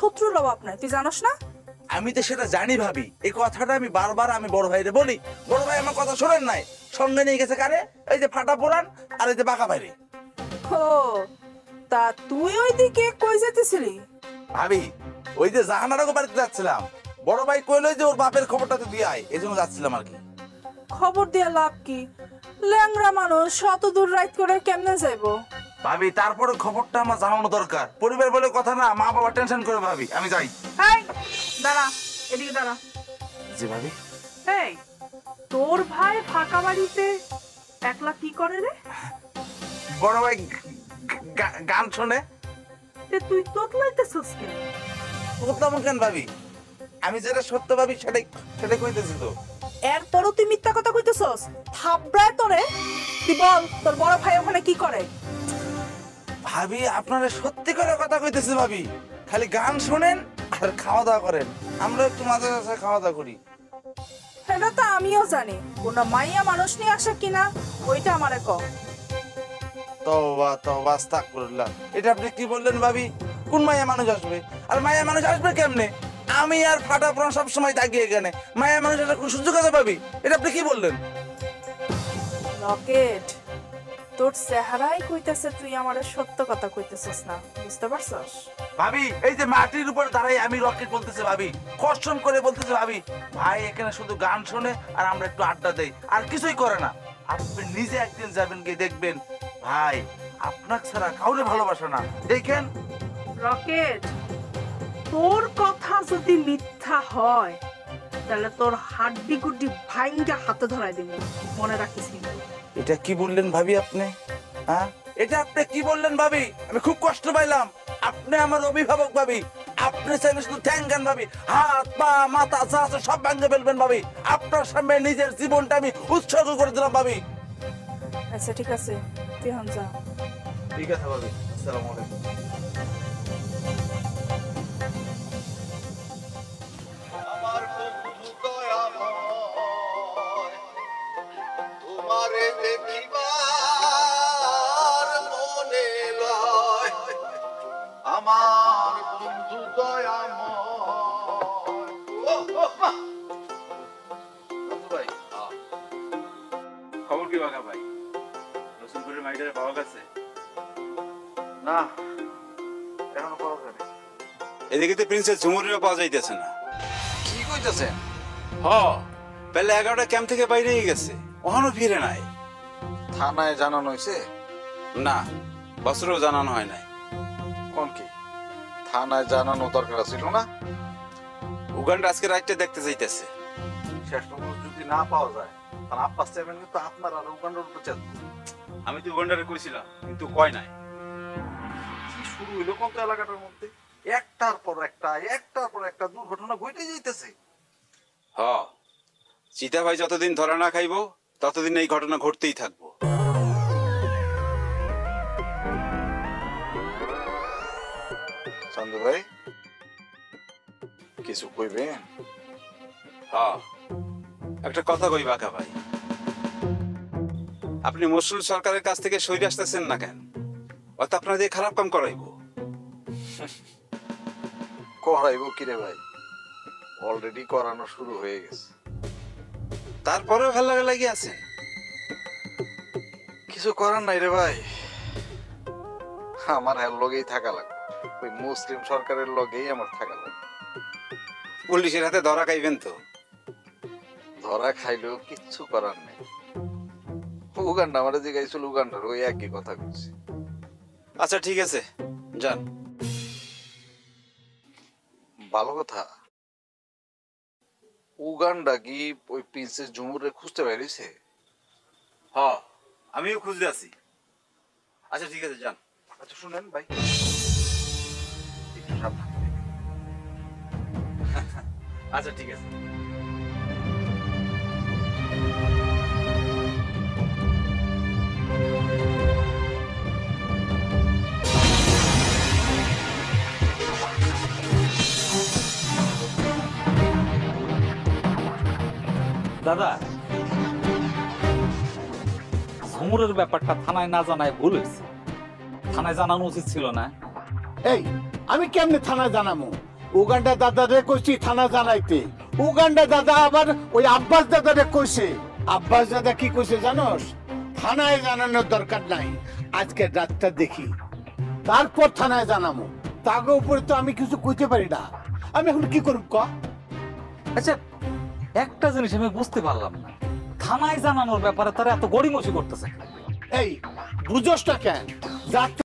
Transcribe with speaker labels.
Speaker 1: শত্রুর অভাব নাই, তুই জানোস না?
Speaker 2: আমি তো সেটা জানি ভাবি, এই কথাটা আমি বারবার আমি বড় ভাইরে বলি। বড় ভাই আমার কথা শোনেন নাই, সঙ্গে নিয়ে গেছে কারে, এই যে ফাটা পুরান আর এই যে বাঁকা বাইরে।
Speaker 1: ও তা তুই ওইদিকে কই যেতেছিলি?
Speaker 2: ভাবি ওই যে জাহানারা বাড়িতে যাচ্ছিলাম, বড় ভাই কইলো যে ওর বাপের খবরটা তো দিয়ে আয়, এই জন্য যাচ্ছিলাম আর কি।
Speaker 1: খবর দিয়ে লাভ কি? ল্যাংরা মানুষ শত দূর রাইড করে কেমনে যাইবো?
Speaker 2: ভাবি তারপরে খবরটা আমার জানানো দরকার, পরিবার বলে কথা না, মা বাবা টেনশন করে। ভাবি আমি যাই।
Speaker 1: এই দাঁড়া, এদিকে দাঁড়া।
Speaker 2: জি ভাবি।
Speaker 1: এই তোর ভাই ফাঁকা বাড়িতে একলা কি করে রে?
Speaker 2: বড় ভাই গান শোনে।
Speaker 1: তুই তোতলাইতেছিস কেন?
Speaker 2: তোতলাম কেন ভাবি? আমি যেটা সত্য ভাবি সেটাই কইতেছি তো।
Speaker 1: এরপরও তুই মিথ্যা কথা কইতেছস? থাপড়ায় তোরে। তুই বল তোর বড় ভাই ওখানে কি করে?
Speaker 2: ভাবি আপনারা সত্যি করে কথা কইতেছে ভাবি, খালি গান শোনেন আর খাওয়া দাওয়া করেন। আমরা একটু মাঝে মাঝে খাওয়া দাওয়া করি।
Speaker 1: সেটা তো আমিও জানি, কোন মাইয়া মানুষ নিয়ে আসে কিনা ওইটা আমারে কও।
Speaker 2: তওবা তওবা আস্তাগফিরুল্লাহ, এটা আপনি কি বললেন ভাবি? কোন মাইয়া মানুষ আসবে? আর মাইয়া মানুষ আসবে কেমনে? আমি আর ফাটা পুরান সব সময় থাকি এখানে, মাইয়া মানুষ এটা কোন সুযোগ আছে ভাবি? এটা আপনি কি বললেন?
Speaker 1: রকেট, তোর চেহারাই কইতেছে তুই আমারে সত্য কথা কইতেছিস না, বুঝতে পারছস?
Speaker 2: ভাবি এই যে মাটির উপর দাঁড়াই আমি রকেট বলতেছে ভাবি, কষ্ট করে বলতেছে ভাবি। ভাই এখানে শুধু গান শোনে আর আমরা একটু আড্ডা দেই, আর কিছুই করে না। আপনি নিজে একদিন যাবেন গিয়ে দেখবেন ভাই আপনার ছাড়া কাউরে ভালোবাসে না। দেখেন
Speaker 1: রকেট, তোর কথা যদি মিথ্যা হয় তাহলে তোর হাড্ডি গুড্ডি ভাইঙ্গা হাতে ধরাই দিব, মনে রাখিস কিন্তু।
Speaker 2: এটা কি বললেন ভাবি আপনি? হ্যাঁ এটা আপনি কি বললেন ভাবি? আমি খুব কষ্ট পাইলাম। আপনি আমার অভিভাবক ভাবি, আপনি চাইলে শুধু ঠ্যাঙ্গান ভাবি, হাত পা মাথা যা আছে সব ভাঙে ফেলবেন ভাবি। আপনার সামনে নিজের জীবনটা আমি উৎসর্গ করে দিলাম ভাবি।
Speaker 1: আচ্ছা ঠিক আছে, তুই হন যা।
Speaker 2: ঠিক আছে ভাবি, আসসালামু আলাইকুম।
Speaker 3: আমার বন্ধু দয়াময়, তোমারে দেখিবার মনে লয়। আমার বন্ধু দয়াময়।
Speaker 2: বন্ধু ভাই, খবর কি বাঘা ভাই? রসুলপুরের মাইটারে পাওয়া গেছে? না, এখনো পাওয়া যায়নি।
Speaker 4: এদিকে তো প্রিন্সেস ঝুমুরিও পাওয়া যাইতেছে না।
Speaker 3: কি কইতেছেন?
Speaker 4: হ, পেলে 11টা ক্যাম্প থেকে বাইরেই গেছে, ওখানেও ফিরে নাই।
Speaker 3: থানায় জানানো হয়েছে?
Speaker 4: না, বছরও জানানো হয় নাই।
Speaker 3: কোন কি থানায় জানানো দরকার ছিল না?
Speaker 4: উগান্ডা আজকে রাইটটা দেখতে যাইতেছে।
Speaker 2: শেষ পর্যন্ত যদি না পাওয়া যায় তাহলে আব্বাস চেয়ারম্যান কিন্তু আপনার আর উগান্ডার উপর চাপ।
Speaker 4: আমি তো উগান্ডারে কইছিলাম, কিন্তু কয় নাই।
Speaker 2: শুরু হইলো কোন এলাকাটার মধ্যে একটার পর একটা দুর্ঘটনা ঘটে যাইতেছে।
Speaker 4: হ, চিতা ভাই যতদিন ধরা না খাইবো ততদিন এই ঘটনা ঘটতেই থাকবো।
Speaker 3: চান্দু ভাই কিছু কইবেন?
Speaker 4: হ্যাঁ, একটা কথা কই বাঁকা ভাই, আপনি মসরুল সরকারের কাছ থেকে সরে আসতেছেন না কেন? অত আপনার দিয়ে খারাপ কাম করাইবো।
Speaker 3: করাইব কিরে ভাই? অলরেডি করানো শুরু হয়ে গেছে।
Speaker 4: তারপরেও ভালো লাগিয়ে আছেন?
Speaker 3: কিছু করার নাই রে ভাই, আমার হ্যার লগেই থাকা লাগবে। ওই মুসলিম সরকারের লগেই আমার থাকা লাগবে।
Speaker 4: পুলিশের হাতে ধরা খাইবেন তো?
Speaker 3: ধরা খাইলেও কিচ্ছু করার নেই। উগান্ডা আমার যে গাইছিল, উগান্ডার ওই একই কথা বলছি।
Speaker 4: আচ্ছা ঠিক আছে, যান।
Speaker 3: ভালো কথা। উগান্ডা কি ওই প্রিন্সেস ঝুমুরে খুঁজতে পারিছে?
Speaker 4: হ, আমিও খুঁজতে আছি। আচ্ছা ঠিক আছে, যান।
Speaker 2: আচ্ছা শুনেন ভাই, একটু সাবধান।
Speaker 4: আচ্ছা ঠিক আছে।
Speaker 5: দাদা, ঝুমুরের ব্যাপারটা থানায় না জানায় ভুল হয়েছে। থানায় জানানো উচিত ছিল না।
Speaker 6: এই আমি কেমনে থানায় জানাবো? উগান্ডা দাদারে কইছি থানা জানাইতে। উগান্ডা দাদা আবার ওই আব্বাস দাদারে কইছে। আব্বাস দাদা কি কইছে জানোস? থানায় জানানোর দরকার নাই, আজকে রাতটা দেখি, তারপর থানায় জানামো। তাকে উপরে তো আমি কিছু কইতে পারি না। আমি এখন কি করব ক?
Speaker 5: আচ্ছা, একটা জিনিস আমি বুঝতে পারলাম না, থানায় জানানোর ব্যাপারে তারা এত গড়িমসি করতেছে।
Speaker 6: এই বুঝোস না কেন?